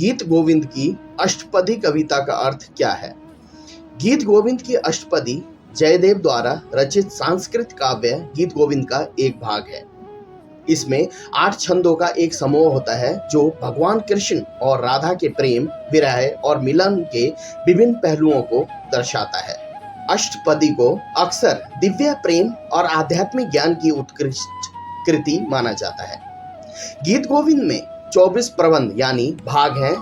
गीत गोविंद की अष्टपदी कविता का अर्थ क्या है? गीत गोविंद की अष्टपदी जयदेव द्वारा रचित सांस्कृतिक काव्य गीत गोविंद का एक भाग है। इसमें 8 छंदों का एक समूह होता है जो भगवान कृष्ण और राधा के प्रेम, विरह और मिलन के विभिन्न पहलुओं को दर्शाता है। अष्टपदी को अक्सर दिव्य प्रेम और आध्यात्मिक ज्ञान की उत्कृष्ट कृति माना जाता है। गीत गोविंद में 24 प्रबंध यानी भाग हैं,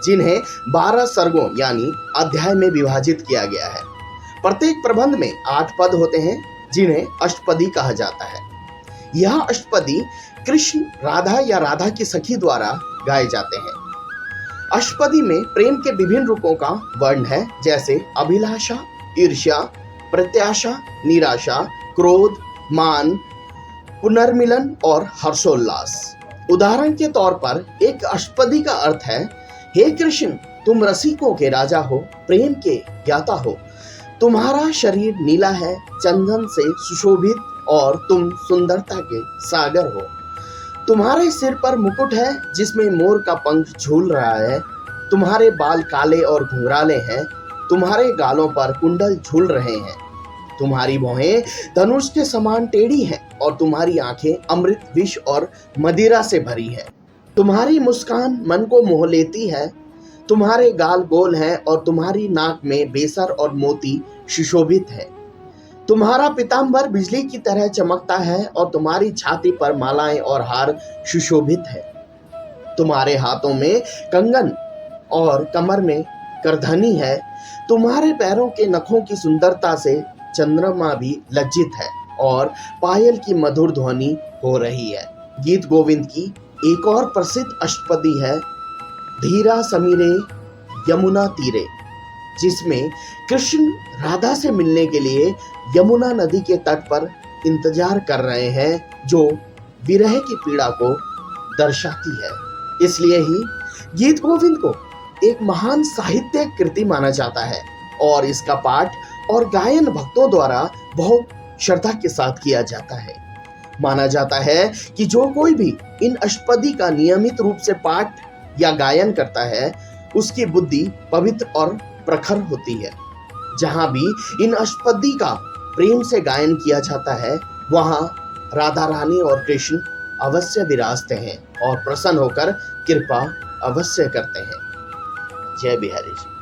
जिन्हें 12 सर्गों यानी अध्याय में विभाजित किया गया है। प्रत्येक प्रबंध में 8 पद होते हैं, जिन्हें अष्टपदी कहा जाता है। यह अष्टपदी कृष्ण, राधा या राधा की सखी द्वारा गाए जाते हैं। अष्टपदी में प्रेम के विभिन्न रूपों का वर्ण है, जैसे अभिलाषा, ईर्ष्या, प्रत्याशा, निराशा, क्रोध, मान, पुनर्मिलन और हर्षोल्लास। उदाहरण के तौर पर एक अष्टपदी का अर्थ है, हे कृष्ण, तुम रसिकों के राजा हो, प्रेम के ज्ञाता हो। तुम्हारा शरीर नीला है, चंदन से सुशोभित, और तुम सुंदरता के सागर हो। तुम्हारे सिर पर मुकुट है जिसमें मोर का पंख झूल रहा है। तुम्हारे बाल काले और घुंघराले हैं। तुम्हारे गालों पर कुंडल झूल रहे हैं। तुम्हारी भौहें धनुष के समान टेढ़ी हैं और तुम्हारी आंखें अमृत, विष और मदिरा से भरी है। तुम्हारी मुस्कान मन को मोह लेती है। तुम्हारे गाल गोल हैं और तुम्हारी नाक में बेसर और मोती सुशोभित है। तुम्हारा पीतांबर बिजली की तरह चमकता है और तुम्हारी छाती पर मालाएं और हार सुशोभित है। तुम्हारे हाथों में कंगन और कमर में करधनी है। तुम्हारे पैरों के नखों की सुंदरता से चंद्रमा भी लज्जित है और पायल की मधुर ध्वनि हो रही है। गीत गोविंद की एक और प्रसिद्ध अष्टपदी है, धीरा समीरे यमुना तीरे, जिसमें कृष्ण राधा से मिलने के लिए यमुना नदी के तट पर इंतजार कर रहे हैं, जो विरह की पीड़ा को दर्शाती है। इसलिए ही गीत गोविंद को एक महान साहित्यिक कृति माना जाता है और इसका पाठ और गायन भक्तों द्वारा बहुत श्रद्धा के साथ किया जाता है। माना जाता है कि जो कोई भी इन अष्टपदी का नियमित रूप से पाठ या गायन करता है, उसकी बुद्धि पवित्र और प्रखर होती है। जहाँ भी इन अष्टपदी का प्रेम से गायन किया जाता है, वहाँ राधा रानी और कृष्ण अवश्य विराजते हैं और प्रसन्न होकर कृपा अवश्य करते हैं। जय बिहारी जी।